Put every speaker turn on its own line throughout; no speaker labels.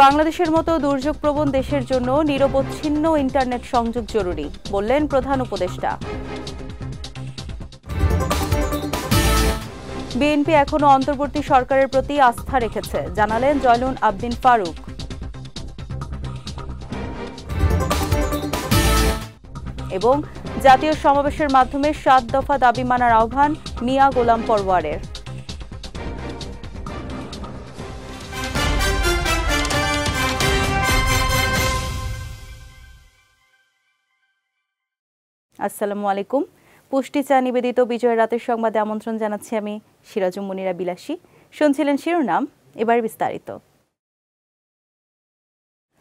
বাংলাদেশের মতো দুর্যোগপ্রবণ দেশের জন্য নিরবচ্ছিন্ন ইন্টারনেট সংযোগ জরুরি, বললেন প্রধান উপদেষ্টা। বিএনপি এখনো অন্তর্বর্তী সরকারের প্রতি আস্থা রেখেছে, জানালেন জয়নুল আবদিন ফারুক। এবং জাতীয় সমাবেশের মাধ্যমে ৭ দফা দাবি মানার আহ্বান মিয়া গোলাম পরওয়ারের। আসসালামু আলাইকুম। পুষ্টি চা নিবেদিত বিজয় রাতের সংবাদে আমন্ত্রণ জানাচ্ছি আমি সিরাজুম মুনিরা বিলাসী। শুনছিলেন শিরোনাম, এবার বিস্তারিত।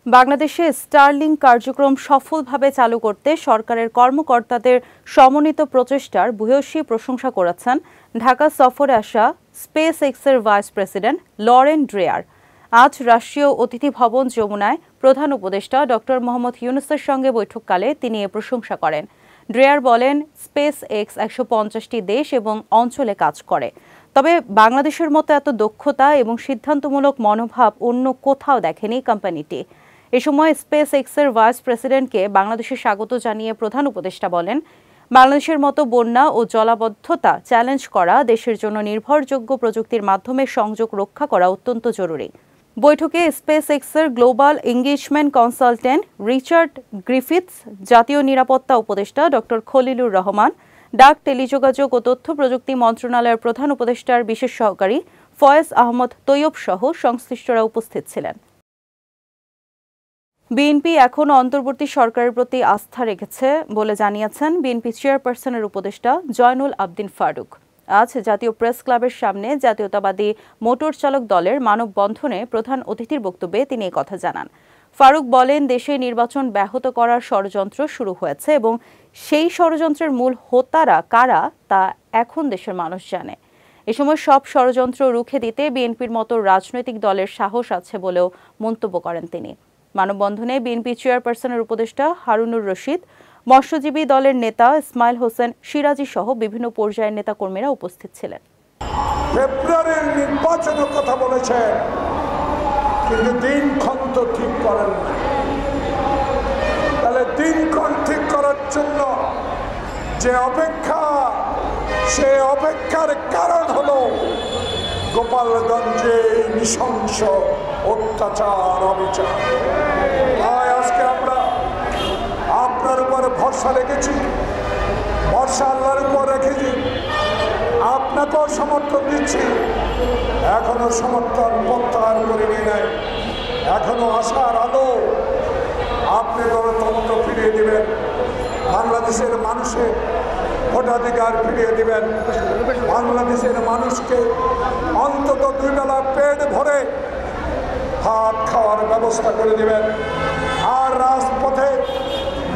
বাংলাদেশে স্টারলিংক কার্যক্রম সফলভাবে চালু করতে সরকারের কর্মকর্তাদের সমন্বিত প্রচেষ্টার ভূয়সী প্রশংসা করেছেন ঢাকা সফরে আসা স্পেস এক্সের ভাইস প্রেসিডেন্ট লরেন ড্রেয়ার। আজ রাষ্ট্রীয় অতিথি ভবন যমুনায় প্রধান উপদেষ্টা ডক্টর মোহাম্মদ ইউনূসের সঙ্গে বৈঠককালে তিনি এ প্রশংসা করেন। ড্রেয়ার বলেন, স্পেস এক্স ১৫০টি দেশ এবং অঞ্চলে কাজ করে, তবে বাংলাদেশের মতো এত দক্ষতা এবং সিদ্ধান্তমূলক মনোভাব অন্য কোথাও দেখেনি কোম্পানিটি। এ সময় স্পেস এক্সের ভাইস প্রেসিডেন্টকে বাংলাদেশে স্বাগত জানিয়ে প্রধান উপদেষ্টা বলেন, বাংলাদেশের মতো বন্যা ও জলাবদ্ধতা চ্যালেঞ্জ করা দেশের জন্য নির্ভরযোগ্য প্রযুক্তির মাধ্যমে সংযোগ রক্ষা করা অত্যন্ত জরুরি। বৈঠকে স্পেস এক্সের global engagement consultant Richard Griffiths, জাতীয় নিরাপত্তা উপদেষ্টা ডক্টর খলিলুর রহমান, ডাক, টেলিযোগাযোগ ও তথ্য প্রযুক্তি মন্ত্রণালয়ের প্রধান উপদেষ্টার বিশেষ সহকারী ফয়েজ আহমদ তৈয়ব সহ সংশ্লিষ্টরা উপস্থিত ছিলেন। বিএনপি এখনো অন্তর্বর্তী সরকারের প্রতি আস্থা রেখেছে বলে জানিয়েছেন বিএনপি চেয়ারপারসনের উপদেষ্টা জয়নুল আবদিন ফারুক। আজ জাতীয় প্রেস ক্লাবের সামনে জাতীয়তাবাদী মোটর চালক দলের মানববন্ধনে প্রধান অতিথির বক্তব্যে তিনি এই কথা জানান। ফারুক বলেন, দেশে নির্বাচন ব্যাহত করার ষড়যন্ত্র শুরু হয়েছে এবং সেই ষড়যন্ত্রের মূল হোতারা কারা তা এখন দেশের মানুষ জানে। এ সময় সব ষড়যন্ত্র রুখে দিতে বিএনপির মতো রাজনৈতিক দলের সাহস আছে বলেও মন্তব্য করেন তিনি। মানববন্ধনে বিএনপি চেয়ারপারসনের উপদেষ্টা হারুনুর রশিদ, মৎস্যজীবী দলের নেতা ইসমাইল হোসেন সিরাজি সহ বিভিন্ন পর্যায়ের নেতাকর্মীরা উপস্থিত ছিলেন।
ফেব্রুয়ারির নির্বাচনের কথা বলেছেন, কিন্তু দিনক্ষণ তো ঠিক করেন না। তাহলে দিনক্ষণ ঠিক করার জন্য যে অপেক্ষা, সে অপেক্ষার কারণ হলো গোপালগঞ্জে নৃশংস অত্যাচার, অবিচার। তাই আজকে আমরা আপনার উপরে ভরসা রেখেছি, ভরসা আল্লাহর উপর রেখেছি, আপনাকেও সমর্থন দিচ্ছি। এখনো সমর্থন প্রত্যাহার করে নিয়ে নেয়, এখনো আশার আলো। আপনি গণতন্ত্র ফিরিয়ে দিবেন, বাংলাদেশের মানুষের ভোটাধিকার ফিরিয়ে দিবেন, বাংলাদেশের মানুষকে অন্তত 2 বেলা পেট ভরে ভাত খাওয়ার ব্যবস্থা করে দিবেন, আর রাজপথে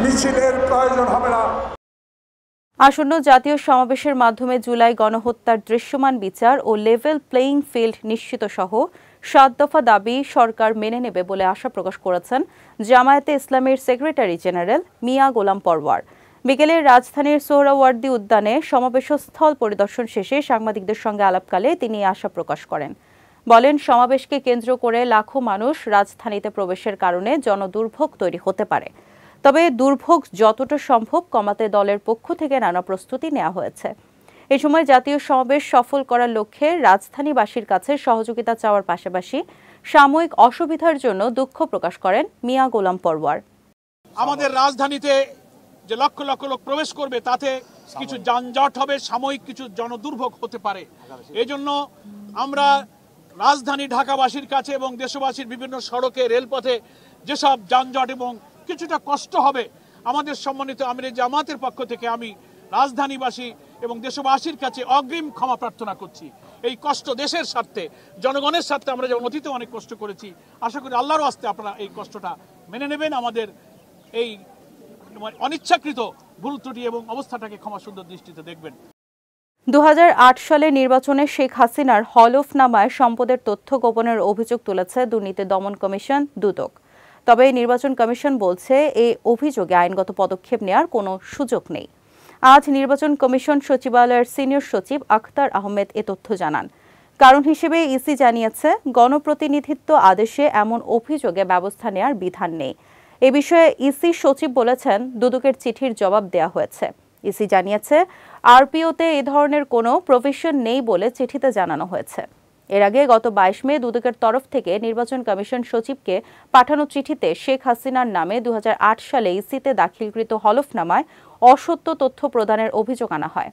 মিছিলের প্রয়োজন হবে না।
আসন্ন জাতীয় সমাবেশের মাধ্যমে জুলাই গণহত্যার দৃশ্যমান বিচার ও লেভেল প্লেয়িং ফিল্ড নিশ্চিত সহ ৭ দফা দাবি সরকার মেনে নেবে বলে আশা প্রকাশ করেছেন জামায়াতে ইসলামের সেক্রেটারি জেনারেল মিয়া গোলাম পরওয়ার। বিকেলে রাজধানীর সোহরাওয়ার্দী উদ্যানে সমাবেশস্থল পরিদর্শন শেষে সাংবাদিকদের সঙ্গে আলাপকালে তিনি আশা প্রকাশ করেন। বলেন, সমাবেশকে কেন্দ্র করে লাখো মানুষ রাজধানীতে প্রবেশের কারণে জনদুর্ভোগ তৈরি হতে পারে, তবে দুর্ভোগ যতটা সম্ভব কমাতে দলের পক্ষ থেকে নানা প্রস্তুতি নেওয়া হয়েছে। এ সময় জাতীয় সমাবেশ সফল করার লক্ষ্যে রাজধানীবাসীর কাছে সহযোগিতা চাওয়ার পাশাপাশি সাময়িক অসুবিধার জন্য দুঃখ প্রকাশ করেন মিয়া গোলাম পরওয়ার।
আমাদের রাজধানীতে যে লক্ষ লক্ষ লোক প্রবেশ করবে তাতে কিছু যানজট হবে, সাময়িক কিছু জনদুর্ভোগ হতে পারে। এজন্য আমরা রাজধানী ঢাকাবাসীর কাছে এবং দেশবাসীর বিভিন্ন সড়কে, রেলপথে যেসব যানজট এবং কিছুটা কষ্ট হবে, আমাদের সম্মানিত আমিরে জামাতের পক্ষ থেকে আমি রাজধানীবাসী এবং দেশবাসীর কাছে অগ্রিম ক্ষমা প্রার্থনা করছি। এই কষ্ট দেশের স্বার্থে, জনগণের স্বার্থে আমরা যেমন অতীতে অনেক কষ্ট করেছি, আশা করি আল্লাহর আস্তে আপনারা এই কষ্টটা মেনে নেবেন, আমাদের এই অনিচ্ছাকৃত ভুল ত্রুটি এবং অবস্থাটাকে ক্ষমা সুন্দর দৃষ্টিতে দেখবেন।
২০০৮ সালে নির্বাচনে শেখ হাসিনার হলফনামায় সম্পদের তথ্য গোপনের অভিযোগ তুলেছে দুর্নীতি দমন কমিশন দুদক। তবে নির্বাচন কমিশন বলছে এই অভিযোগে আইনগত পদক্ষেপ নেওয়ার কোনো সুযোগ নেই। আজ নির্বাচন কমিশন সচিবালয়ের সিনিয়র সচিব আখতার আহমেদ এ তথ্য জানান। কারণ হিসেবে ইসি জানিয়েছে, গণপ্রতিনিধিত্ব আদেশে এমন অভিযোগে ব্যবস্থা নেওয়ার বিধান নেই। এ বিষয়ে ইসি সচিব বলেছেন, দুদকের চিঠির জবাব দেওয়া হয়েছে। ইসি জানিয়েছে, আরপিওতে এই ধরনের কোনো প্রভিশন নেই বলে চিঠিতে জানানো হয়েছে। এর আগে গত 22 মে দুদকের তরফ থেকে নির্বাচন কমিশন সচিবকে পাঠানো চিঠিতে শেখ হাসিনার নামে 2008 সালে ইসিতে দাখিলকৃত হলফনামায় অসত্য তথ্য প্রদানের অভিযোগ আনা হয়।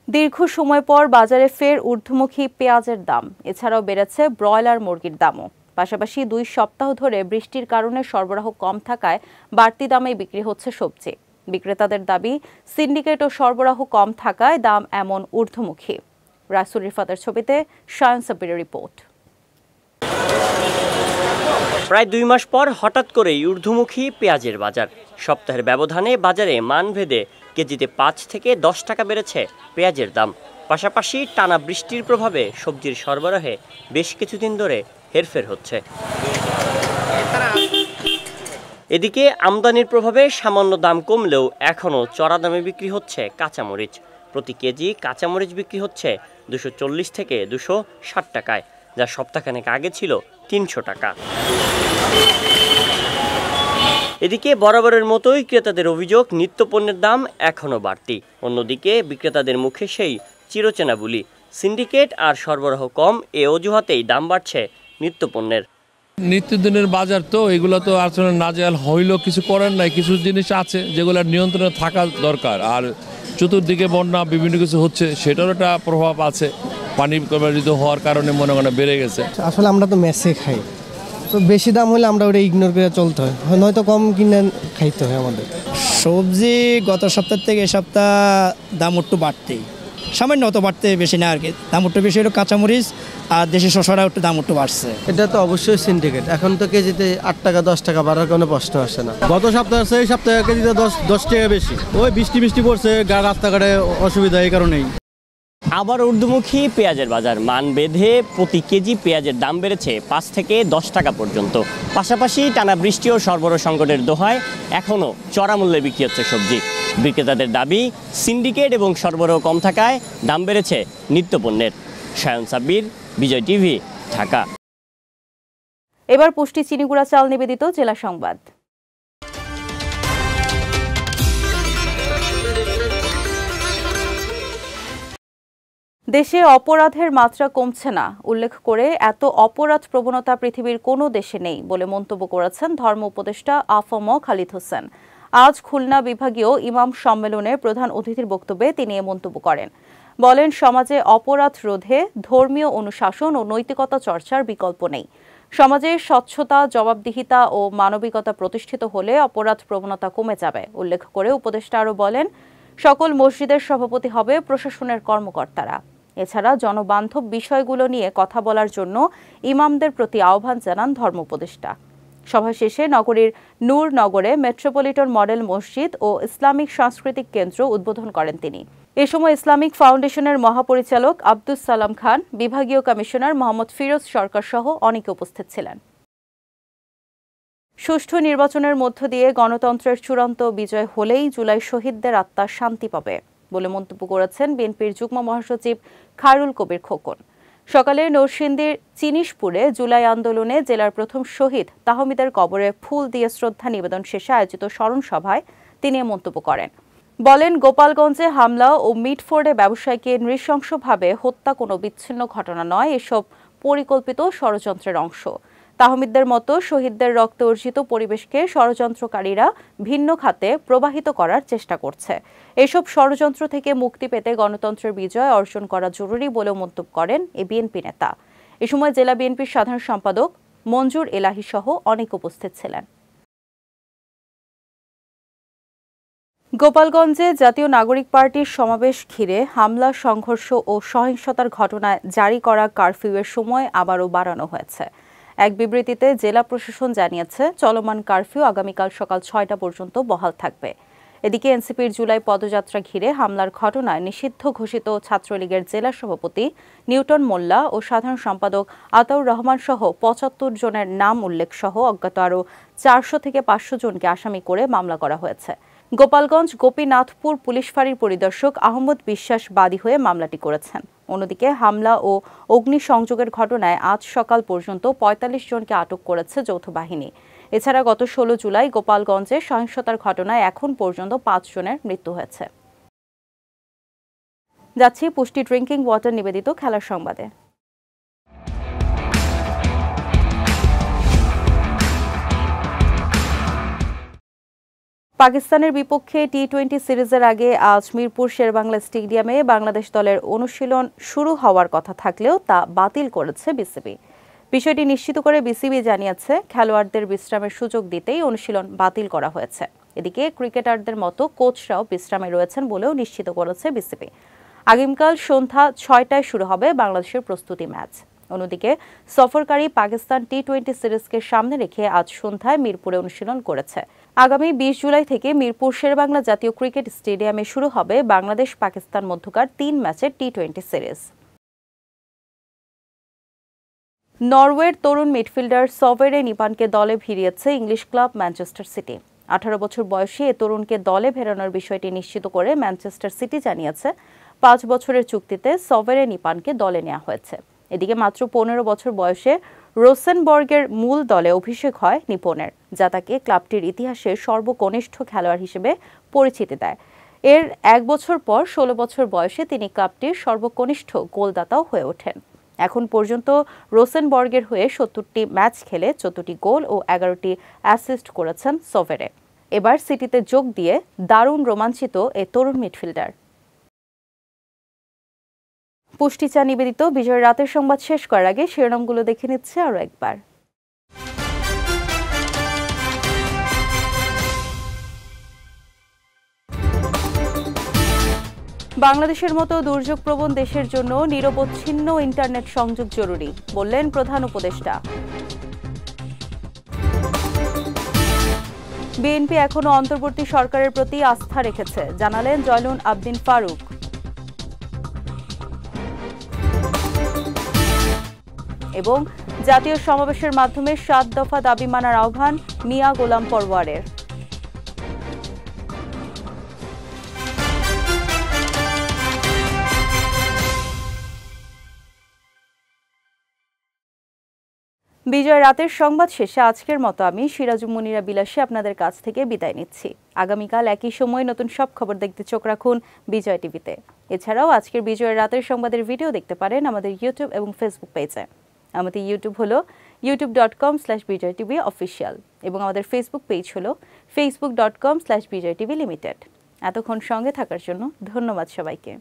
দীর্ঘ সময় পর বাজারে ফের ঊর্ধ্বমুখী পেঁয়াজের দাম। এছাড়াও বেড়েছে ব্রয়লার মুরগির দামও। পাশাপাশি 2 সপ্তাহ ধরে বৃষ্টির কারণে সরবরাহ কম থাকায় বাড়তি দামে বিক্রি হচ্ছে সবজি। বিক্রেতাদের দাবি, সিন্ডিকেট ও সরবরাহ কম থাকায় দাম এমন ঊর্ধ্বমুখী। রাসুল রিফাতের ছবিতে শায়ন সাব্বিরের রিপোর্ট।
প্রায় 2 মাস পর হঠাৎ করেই ঊর্ধ্বমুখী পেঁয়াজের বাজার। সপ্তাহের ব্যবধানে বাজারে মানভেদে কেজিতে 5 থেকে 10 টাকা বেড়েছে পেঁয়াজের দাম। পাশাপাশি টানা বৃষ্টির প্রভাবে সবজির সরবরাহে বেশ কিছুদিন ধরে হেরফের হচ্ছে। এদিকে আমদানির প্রভাবে সামান্য দাম কমলেও এখনও চড়া দামে বিক্রি হচ্ছে কাঁচামরিচ। প্রতি কেজি কাঁচামরিচ বিক্রি হচ্ছে 240 থেকে 260 টাকায়, যা সপ্তাহখানেক আগে ছিল 300 টাকা। এদিকে বরাবরের মতোই ক্রেতাদের অভিযোগ, নিত্যপণ্যের দাম এখনও বাড়তি। অন্যদিকে বিক্রেতাদের মুখে সেই চিরচেনা বুলি, সিন্ডিকেট আর সরবরাহ কম, এ অজুহাতেই দাম বাড়ছে নিত্যপণ্যের।
নিত্যদিনের বাজার তো এগুলো তো আসলে নাজেহাল হইলেও কিছু করার নাই। কিছু জিনিস আছে যেগুলো নিয়ন্ত্রণে থাকা দরকার। আর চতুর্দিকে বন্যা বিভিন্ন কিছু হচ্ছে, সেটারও একটা প্রভাব আছে। পানি প্রবাহিত হওয়ার কারণে মনে মনে বেড়ে গেছে।
আসলে আমরা তো মেসে খাই, তো বেশি দাম হলে আমরা ওটা ইগনোর করে চলতে হয়, নয়তো কম কিনে খাইতে হয় আমাদের।
সবজি গত সপ্তাহ থেকে এ সপ্তাহ দাম একটু বাড়তেই, সামান্য অত বাড়তে বেশি না আর কি। দাম একটু বেশি হলো কাঁচামরিচ আর দেশি শসারা একটু দাম একটু বাড়ছে।
এটা তো অবশ্যই সিন্ডিকেট। এখন তো কেজিতে 8 টাকা 10 টাকা বাড়ার কোনো প্রশ্ন আসে না।
গত সপ্তাহে এই সপ্তাহে কেজিতে 10 টাকা বেশি। ওই বৃষ্টি পড়ছে, রাস্তাঘাটে অসুবিধা, এই কারণেই।
আবার ঊর্ধ্বমুখী পেঁয়াজের বাজার। মান বেঁধে প্রতি কেজি পেঁয়াজের দাম বেড়েছে 5 থেকে 10 টাকা পর্যন্ত। পাশাপাশি টানা বৃষ্টি ও সরবরাহ সংকটের দোহায় এখনও চড়া মূল্যে বিক্রি হচ্ছে সবজি। বিক্রেতাদের দাবি, সিন্ডিকেট এবং সরবরাহ কম থাকায় দাম বেড়েছে নিত্যপণ্যের। শায়ন সাব্বির, বিজয় টিভি, ঢাকা।
এবার পুষ্টি চিনিগুড়া চাল নিবেদিত জেলা সংবাদ। দেশে অপরাধের মাত্রা কমছে না উল্লেখ করে এত অপরাধ প্রবণতা পৃথিবীর কোনো দেশে নেই বলে মন্তব্য করেছেন ধর্ম উপদেষ্টা আফম খালিদ হোসেন। আজ খুলনা বিভাগীয় ইমাম সম্মেলনের প্রধান অতিথির বক্তব্যে তিনি এ মন্তব্য করেন। বলেন, সমাজে অপরাধ রোধে ধর্মীয় অনুশাসন ও নৈতিকতা চর্চার বিকল্প নেই। সমাজে স্বচ্ছতা, জবাবদিহিতা ও মানবিকতা প্রতিষ্ঠিত হলে অপরাধ প্রবণতা কমে যাবে। উল্লেখ করে উপদেষ্টা আরও বলেন, সকল মসজিদের সভাপতি হবে প্রশাসনের কর্মকর্তারা। এছাড়া জনবান্ধব বিষয়গুলো নিয়ে কথা বলার জন্য ইমামদের প্রতি আহ্বান জানান ধর্ম উপদেষ্টা। সভা শেষে নগরীর নূর নগরে মেট্রোপলিটন মডেল মসজিদ ও ইসলামিক সাংস্কৃতিক কেন্দ্র উদ্বোধন করেন তিনি। এ সময় ইসলামিক ফাউন্ডেশনের মহাপরিচালক আব্দুস সালাম খান, বিভাগীয় কমিশনার মোহাম্মদ ফিরোজ সরকার সহ অনেকে উপস্থিত ছিলেন। সুষ্ঠু নির্বাচনের মধ্য দিয়ে গণতন্ত্রের চূড়ান্ত বিজয় হলেই জুলাই শহীদদের আত্মা শান্তি পাবে বলে মন্তব্য করেছেন বিএনপির যুগ্ম মহাসচিব খায়রুল কবির খোকন। সকালে নরসিংদীর চিনিশপুরে জুলাই আন্দোলনে জেলার প্রথম শহীদ তাহমিদের কবরে ফুল দিয়ে শ্রদ্ধা নিবেদন শেষে আয়োজিত স্মরণ সভায় তিনি এ মন্তব্য করেন। বলেন, গোপালগঞ্জে হামলা ও মিটফোর্ডে ব্যবসায়ীকে নৃশংসভাবে হত্যা কোনো বিচ্ছিন্ন ঘটনা নয়, এসব পরিকল্পিত ষড়যন্ত্রের অংশ। তাহমিদদের মতো শহীদদের রক্তে অর্জিত পরিবেশকে ষড়যন্ত্রকারীরা ভিন্ন খাতে প্রবাহিত করার চেষ্টা করছে। এসব ষড়যন্ত্র থেকে মুক্তি পেতে গণতন্ত্রের বিজয় অর্জন করা জরুরি বলেও মন্তব্য করেন এই বিএনপি নেতা। এ সময় জেলা বিএনপির সাধারণ সম্পাদক মঞ্জুর এলাহি সহ অনেক উপস্থিত ছিলেন। গোপালগঞ্জে জাতীয় নাগরিক পার্টির সমাবেশ ঘিরে হামলা, সংঘর্ষ ও সহিংসতার ঘটনায় জারি করা কারফিউয়ের সময় আবারও বাড়ানো হয়েছে। এক বিবৃতিতে জেলা প্রশাসন জানিয়েছে, চলমান কারফিউ আগামীকাল সকাল 6টা পর্যন্ত বহাল থাকবে। এদিকে এনসিপির জুলাই পদযাত্রা ঘিরে হামলার ঘটনায় নিষিদ্ধ ঘোষিত ছাত্রলীগের জেলা সভাপতি নিউটন মোল্লা ও সাধারণ সম্পাদক আতাউর রহমান সহ 75 জনের নাম উল্লেখ সহ অজ্ঞাত আরও 400 থেকে 500 জনকে আসামি করে মামলা করা হয়েছে। গোপালগঞ্জ গোপীনাথপুর পুলিশ ফাঁড়ির পরিদর্শক আহমদ বিশ্বাস বাদী হয়ে মামলাটি করেছেন। অন্যদিকে হামলা ও অগ্নিসংযোগের ঘটনায় আজ সকাল পর্যন্ত ৪৫ জনকে আটক করেছে যৌথ বাহিনী। এছাড়া গত ১৬ জুলাই গোপালগঞ্জে সহিংসতার ঘটনায় এখন পর্যন্ত ৫ জনের মৃত্যু হয়েছে। যাচ্ছি পুষ্টি ড্রিঙ্কিং ওয়াটার নিবেদিত খেলার সংবাদে। পাকিস্তানের বিপক্ষে টি-20 সিরিজের আগে আজ মিরপুর শেরেবাংলা স্টেডিয়ামে বাংলাদেশ দলের অনুশীলন শুরু হওয়ার কথা থাকলেও তা বাতিল করেছে বিসিবি। বিষয়টি নিশ্চিত করে বিসিবি জানিয়েছে, খেলোয়াড়দের বিশ্রামের সুযোগ দিতেই অনুশীলন বাতিল করা হয়েছে। এদিকে ক্রিকেটারদের মতো কোচরাও বিশ্রামে রয়েছেন বলেও নিশ্চিত করেছে বিসিবি। আগামীকাল সন্ধ্যা ৬টায় শুরু হবে বাংলাদেশের প্রস্তুতি ম্যাচ। অন্যদিকে সফরকারী পাকিস্তান টি-20 সিরিজকে সামনে রেখে আজ সন্ধ্যায় মিরপুরে অনুশীলন করেছে। আগামী ২০ জুলাই থেকে মিরপুর শেরেবাংলা জাতীয় ক্রিকেট স্টেডিয়ামে শুরু হবে বাংলাদেশ পাকিস্তান মধ্যকার ৩ ম্যাচের টি-20 সিরিজ। নরওয়ের তরুণ মিডফিল্ডার সভেরে নিপানকে দলে ভিড়িয়েছে ইংলিশ ক্লাব ম্যানচেস্টার সিটি। ১৮ বছর বয়সী এ তরুণকে দলে ফেরানোর বিষয়টি নিশ্চিত করে ম্যানচেস্টার সিটি জানিয়েছে, ৫ বছরের চুক্তিতে সভেরে নিপানকে দলে নেওয়া হয়েছে। এদিকে মাত্র ১৫ বছর বয়সে রোসেনবর্গের মূল দলে অভিষেক হয় নিপনের, যা তাকে ক্লাবটির ইতিহাসে সর্বকনিষ্ঠ খেলোয়াড় হিসেবে পরিচিতি দেয়। এর ১ বছর পর ১৬ বছর বয়সে তিনি ক্লাবটির সর্বকনিষ্ঠ গোলদাতাও হয়ে ওঠেন। এখন পর্যন্ত রোসেনবর্গের হয়ে ৭০টি ম্যাচ খেলে ১৪টি গোল ও ১১টি অ্যাসিস্ট করেছেন সভেরে। এবার সিটিতে যোগ দিয়ে দারুণ রোমাঞ্চিত এ তরুণ মিডফিল্ডার। পুষ্টি চা নিবেদিত বিজয়ের রাতের সংবাদ শেষ করার আগে শিরোনামগুলো দেখে নিচ্ছে আরও একবার। বাংলাদেশের মতো দুর্যোগপ্রবণ দেশের জন্য নিরবচ্ছিন্ন ইন্টারনেট সংযোগ জরুরি, বললেন প্রধান উপদেষ্টা। বিএনপি এখনো অন্তর্বর্তী সরকারের প্রতি আস্থা রেখেছে, জানালেন জয়নুল আবদিন ফারুক। এবং জাতীয় সমাবেশের মাধ্যমে ৭ দফা দাবি মানার আহ্বান মিয়া গোলাম পরওয়ারের। বিজয় রাতের সংবাদ শেষে আজকের মতো আমি সিরাজুম মুনিরা বিলাসী আপনাদের কাছ থেকে বিদায় নিচ্ছি। আগামীকাল একই সময় নতুন সব খবর দেখতে চোখ রাখুন বিজয় টিভিতে। এছাড়াও আজকের বিজয়ের রাতের সংবাদের ভিডিও দেখতে পারেন আমাদের ইউটিউব এবং ফেসবুক পেজে। আমাদের ইউটিউব হলো youtube.com/BJTV অফিসিয়াল এবং আমাদের ফেসবুক পেজ হলো facebook.com/BJTV লিমিটেড। এতক্ষণ সঙ্গে থাকার জন্য ধন্যবাদ সবাইকে।